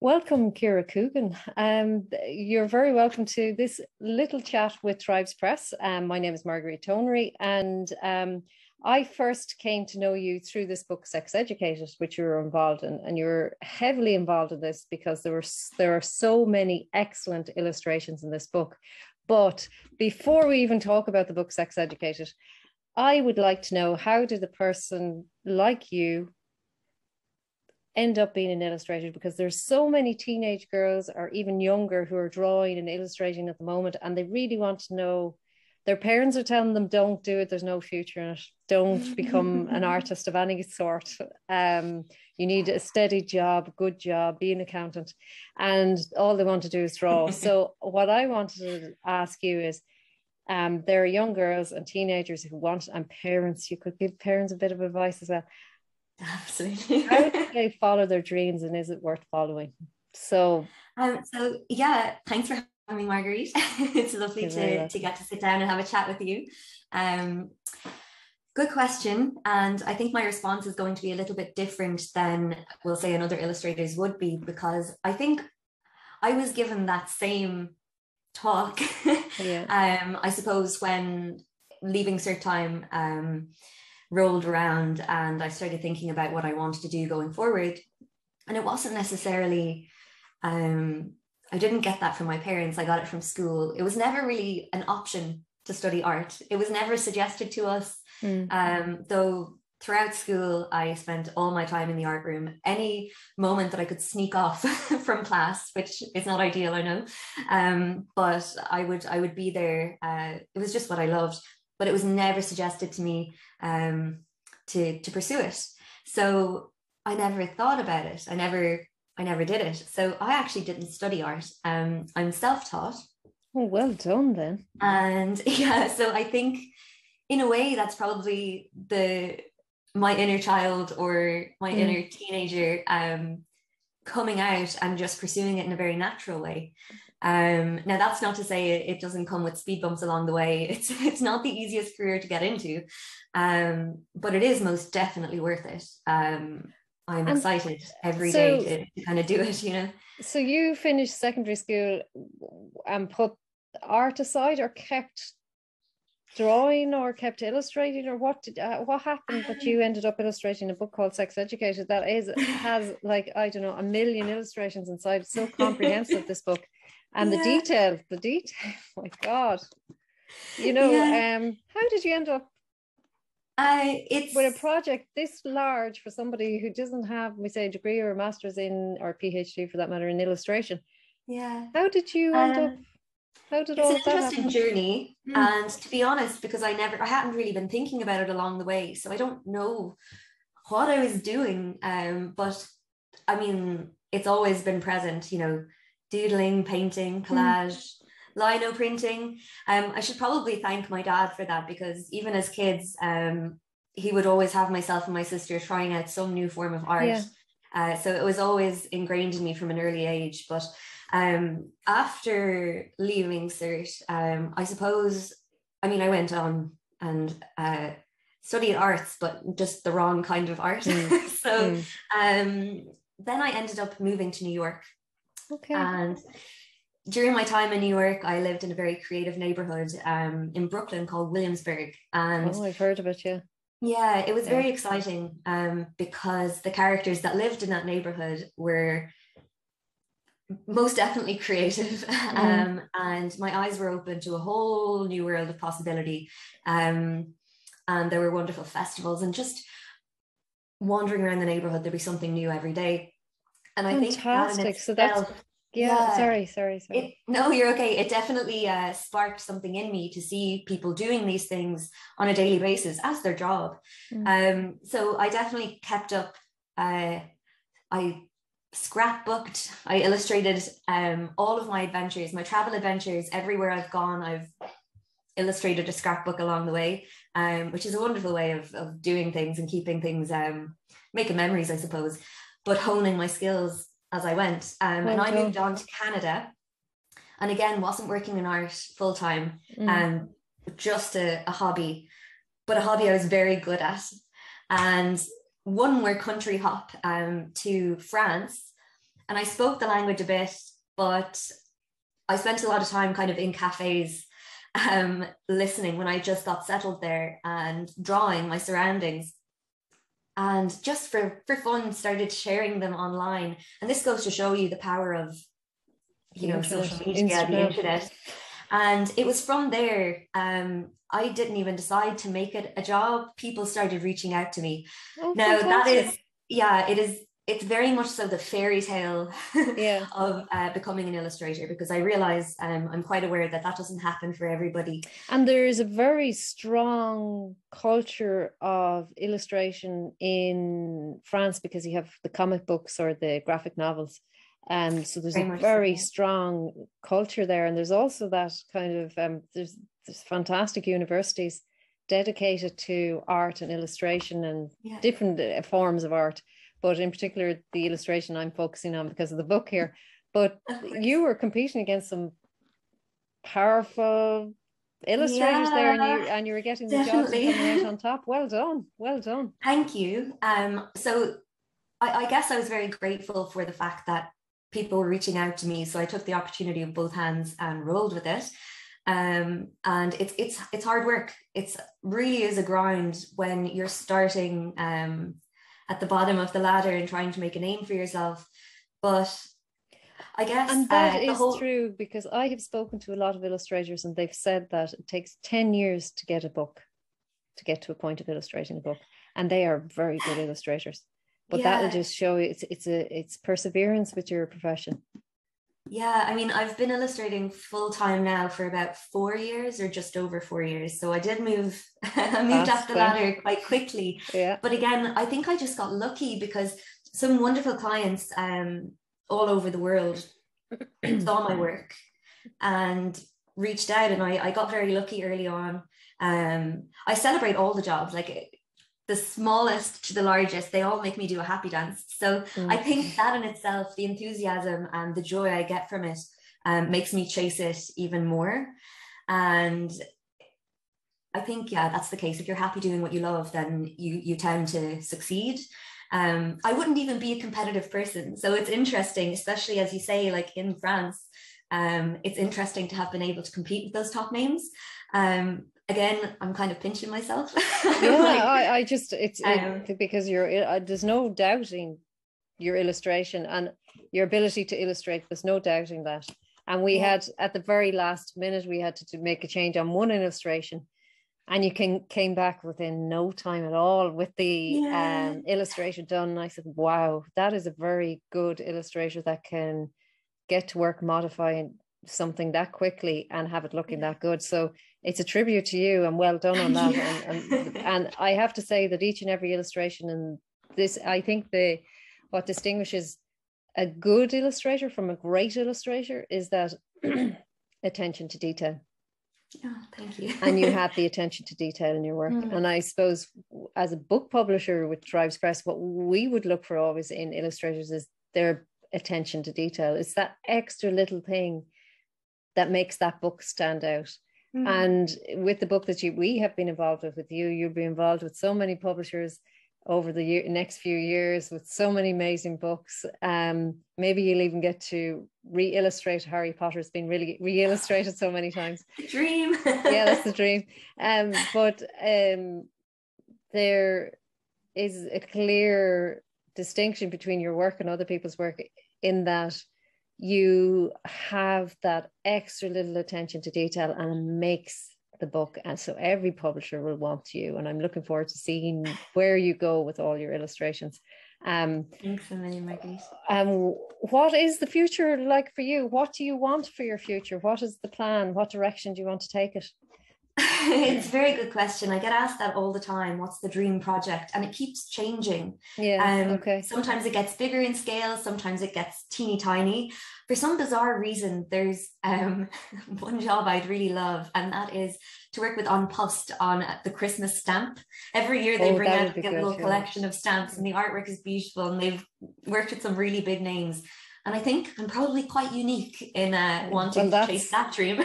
Welcome, Ciara Coogan. You're very welcome to this little chat with Tribes Press. My name is Marguerite Tonery, and I first came to know you through this book, Sex Educated, which you were involved in, and you're heavily involved in this because there are so many excellent illustrations in this book. But before we even talk about the book, Sex Educated, I would like to know, how did a person like you end up being an illustrator? Because there's so many teenage girls or even younger who are drawing and illustrating at the moment, and they really want to know. Their parents are telling them, don't do it, there's no future in it, don't become an artist of any sort, you need a steady job, good job, be an accountant, and all they want to do is draw. So what I wanted to ask you is, there are young girls and teenagers who want, and parents, you could give parents a bit of advice as well. Absolutely. How do they follow their dreams, and is it worth following? So yeah, thanks for having me, Marguerite. It's lovely to get to sit down and have a chat with you. Good question. And I think my response is going to be a little bit different than, we'll say, another illustrators would be, because I think I was given that same talk, I suppose, when leaving cert time rolled around and I started thinking about what I wanted to do going forward. And it wasn't necessarily, I didn't get that from my parents. I got it from school. It was never really an option to study art. It was never suggested to us. Though throughout school, I spent all my time in the art room. Any moment that I could sneak off from class, which is not ideal, I know, but I would be there. It was just what I loved. But it was never suggested to me to pursue it. So I never thought about it. I never did it. So I actually didn't study art. I'm self-taught. Oh, well done then. And yeah, so I think in a way that's probably my inner child or my inner teenager coming out and just pursuing it in a very natural way. Now that's not to say it doesn't come with speed bumps along the way. It's not the easiest career to get into, but it is most definitely worth it. I'm excited every day to kind of do it, you know. So you finished secondary school and put art aside, or kept drawing, or kept illustrating, or what happened that you ended up illustrating a book called Sex Educated that has like, I don't know, 1 million illustrations inside? It's so comprehensive, this book. And the detail, my God, you know, how did you end up with a project this large for somebody who doesn't have, we say, a degree or a master's in, or PhD for that matter, in illustration? Yeah. How did you end up? How did all that happen? It's an interesting journey. And to be honest, because I hadn't really been thinking about it along the way, so I don't know what I was doing. But I mean, it's always been present, you know. Doodling, painting, collage, lino printing. I should probably thank my dad for that, because even as kids, he would always have myself and my sister trying out some new form of art. So it was always ingrained in me from an early age. But after leaving cert, I suppose, I mean, I went on and studied arts, but just the wrong kind of art. So then I ended up moving to New York. Okay. And during my time in New York, I lived in a very creative neighborhood in Brooklyn called Williamsburg. And I've heard of it, yeah, it was very exciting because the characters that lived in that neighborhood were most definitely creative. And my eyes were open to a whole new world of possibility. And there were wonderful festivals, and just wandering around the neighborhood, there'd be something new every day. And I think fantastic. So that's sorry. No, you're okay. It definitely sparked something in me to see people doing these things on a daily basis as their job. So I definitely kept up. I scrapbooked, I illustrated all of my adventures, my travel adventures. Everywhere I've gone, I've illustrated a scrapbook along the way, which is a wonderful way of doing things and keeping things, making memories, I suppose, but honing my skills as I went. And I moved on to Canada, and again, wasn't working in art full time, just a hobby, but a hobby I was very good at. And one more country hop to France, and I spoke the language a bit, but I spent a lot of time kind of in cafes, listening when I just got settled there, and drawing my surroundings, and just for fun started sharing them online. And this goes to show you the power of, you know, social media, the internet. And it was from there, I didn't even decide to make it a job. People started reaching out to me. Oh, now fantastic. that is, it's very much so the fairy tale Yeah. of becoming an illustrator, because I realize I'm quite aware that doesn't happen for everybody. And there is a very strong culture of illustration in France, because you have the comic books or the graphic novels. So there's a very strong culture there. And there's also that kind of, there's fantastic universities dedicated to art and illustration and different forms of art. But in particular, the illustration I'm focusing on because of the book here. But you were competing against some powerful illustrators there, and you were getting the jobs and coming out on top. Well done. Well done. Thank you. So I guess I was very grateful for the fact that people were reaching out to me. So I took the opportunity of both hands and rolled with it. And it's hard work. It's really is a grind when you're starting at the bottom of the ladder and trying to make a name for yourself. But I guess, and that is true, because I have spoken to a lot of illustrators, and they've said that it takes 10 years to get a book, to get to a point of illustrating a book, and they are very good illustrators. But that'll just show you it's perseverance with your profession. Yeah, I mean, I've been illustrating full time now for about 4 years, or just over 4 years. So I did move, I moved up the ladder quite quickly. Yeah. But again, I think I just got lucky, because some wonderful clients all over the world saw my work and reached out, and I got very lucky early on. I celebrate all the jobs, like the smallest to the largest, they all make me do a happy dance. So I think that in itself, the enthusiasm and the joy I get from it makes me chase it even more. And I think, that's the case. If you're happy doing what you love, then you tend to succeed. I wouldn't even be a competitive person. So it's interesting, especially as you say, like in France, it's interesting to have been able to compete with those top names. Again, I'm kind of pinching myself. I just, because there's no doubting your illustration and your ability to illustrate. There's no doubting that. And we had, at the very last minute, we had to make a change on one illustration, and you came back within no time at all with the illustration done. And I said, wow, that is a very good illustrator that can get to work modifying something that quickly and have it looking that good. So it's a tribute to you, and well done on that. And I have to say that each and every illustration in this, I think what distinguishes a good illustrator from a great illustrator is that attention to detail. Oh, thank you. And you have the attention to detail in your work. And I suppose as a book publisher with Tribes Press, what we would look for always in illustrators is their attention to detail. It's that extra little thing that makes that book stand out. And with the book that we have been involved with you, you'll be involved with so many publishers over the next few years with so many amazing books. Maybe you'll even get to re-illustrate Harry Potter. It's been really re-illustrated so many times. Dream. Yeah, that's the dream. But there is a clear distinction between your work and other people's work, in that you have that extra little attention to detail, and it makes the book. And so every publisher will want you, and I'm looking forward to seeing where you go with all your illustrations. Thanks a million, Marguerite. What is the future like for you? What do you want for your future? What is the plan? What direction do you want to take it? It's a very good question. I get asked that all the time. What's the dream project? And it keeps changing. Sometimes it gets bigger in scale. Sometimes it gets teeny tiny. For some bizarre reason, there's one job I'd really love, and that is to work with On Post on the Christmas stamp. Every year they bring out a little collection of stamps, and the artwork is beautiful, and they've worked with some really big names. And I think I'm probably quite unique in wanting to chase that dream.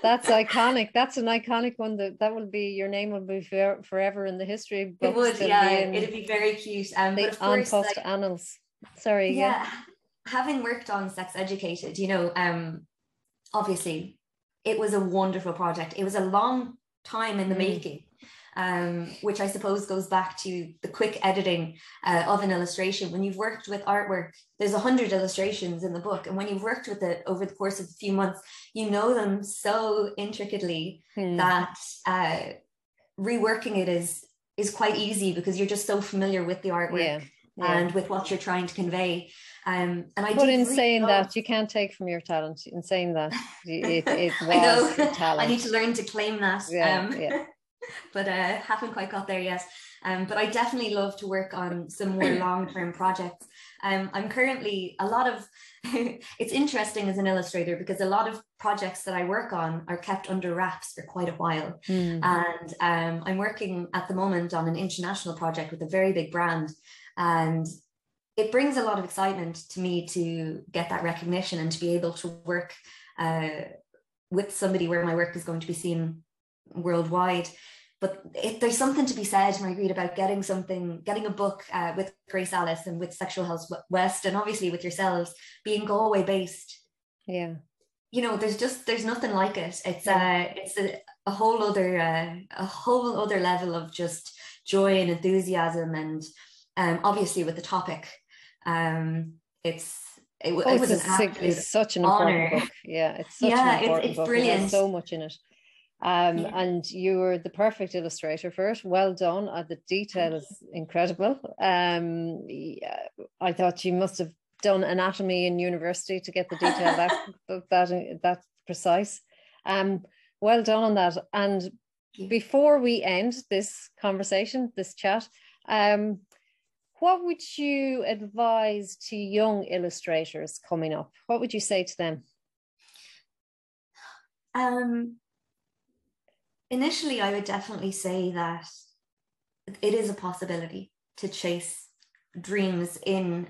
That's iconic. That's an iconic one. That will be, your name will be forever in the history books. It would, it'd be very cute. The On Post annals. Sorry. Yeah. having worked on Sex Educated, you know, obviously it was a wonderful project. It was a long time in the making, which I suppose goes back to the quick editing of an illustration. When you've worked with artwork, there's 100 illustrations in the book. And when you've worked with it over the course of a few months, you know them so intricately that reworking it is quite easy, because you're just so familiar with the artwork and with what you're trying to convey. And I but did in really saying love... that, you can't take from your talent. In saying that, it was I know. your talent. I need to learn to claim that. But haven't quite got there yet. But I definitely love to work on some more long-term projects. I'm currently it's interesting as an illustrator, because a lot of projects that I work on are kept under wraps for quite a while. And I'm working at the moment on an international project with a very big brand, and it brings a lot of excitement to me to get that recognition and to be able to work with somebody where my work is going to be seen worldwide. But there's something to be said, Marguerite, about getting a book with Grace Alice and with Sexual Health West, and obviously with yourselves, being Galway based. Yeah. You know, there's nothing like it. It's a whole other level of just joy and enthusiasm, and obviously with the topic, it's such an important book. Yeah, it's such an important book. Brilliant. There's so much in it. And you were the perfect illustrator for it. Well done. The detail is incredible. I thought you must have done anatomy in university to get the detail that precise. Well done on that. And before we end this conversation, this chat, what would you advise to young illustrators coming up? What would you say to them? Initially, I would definitely say that it is a possibility to chase dreams in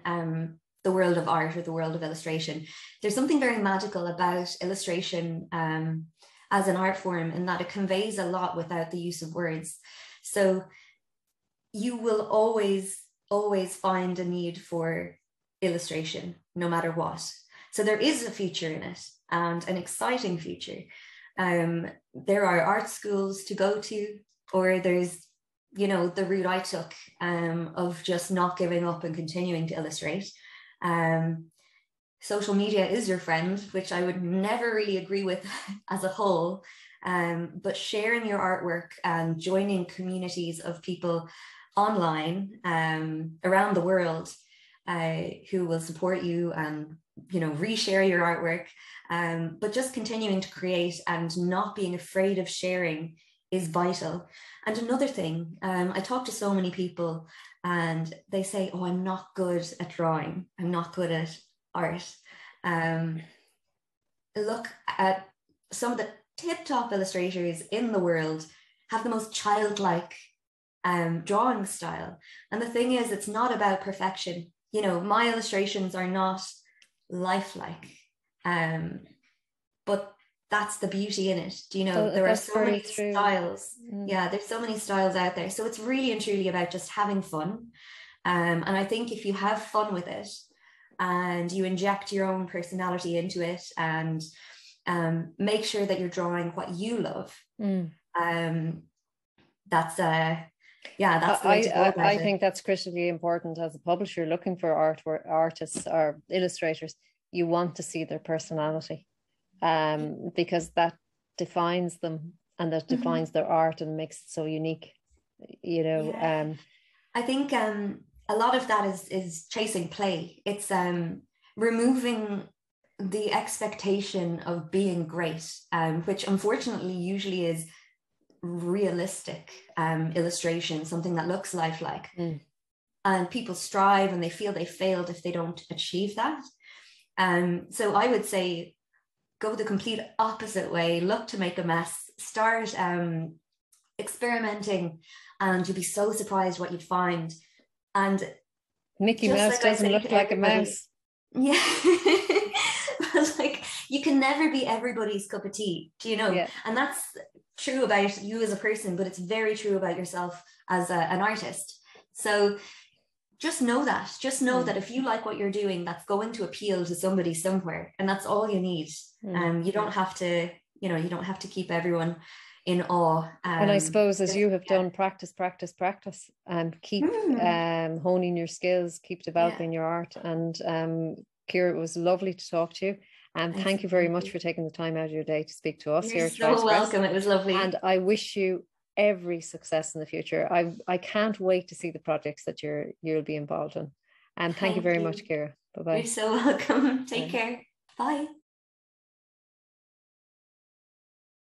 the world of art or the world of illustration. There's something very magical about illustration as an art form, in that it conveys a lot without the use of words. So you will always find a need for illustration, no matter what. So there is a future in it, and an exciting future. There are art schools to go to, or there's, you know, the route I took of just not giving up and continuing to illustrate. Social media is your friend, which I would never really agree with as a whole, but sharing your artwork and joining communities of people online around the world who will support you and, you know, reshare your artwork, but just continuing to create and not being afraid of sharing is vital. And another thing, I talk to so many people and they say, oh, I'm not good at drawing, I'm not good at art. Look at some of the tip-top illustrators in the world have the most childlike drawing style. And the thing is, it's not about perfection. You know, my illustrations are not lifelike, but that's the beauty in it. Do you know, there are so many styles. Yeah, there's so many styles out there. So it's really and truly about just having fun. And I think if you have fun with it and you inject your own personality into it and make sure that you're drawing what you love, that's the way to go about I it. think that's critically important as a publisher looking for artists or illustrators. You want to see their personality, because that defines them and that defines their art and makes it so unique. You know, I think a lot of that is chasing play. It's removing the expectation of being great, which unfortunately usually is realistic illustration, something that looks lifelike. And people strive and they feel they failed if they don't achieve that. So I would say go the complete opposite way, look to make a mess, start experimenting, and you'll be so surprised what you'd find. And Mickey Mouse doesn't look like a mouse. Yeah. Like, you can never be everybody's cup of tea, do you know? Yeah. And that's true about you as a person, but it's very true about yourself as an artist. So just know that if you like what you're doing, that's going to appeal to somebody somewhere, and that's all you need. You don't have to, you don't have to keep everyone in awe. And I suppose, as you have done, practice, and keep honing your skills, keep developing your art. And Ciara, it was lovely to talk to you. And thank you very much for taking the time out of your day to speak to us. You're so welcome. It was lovely. And I wish you every success in the future. I can't wait to see the projects that you'll be involved in. And thank you very much, Ciara. Bye-bye. You're so welcome. Take care. Bye.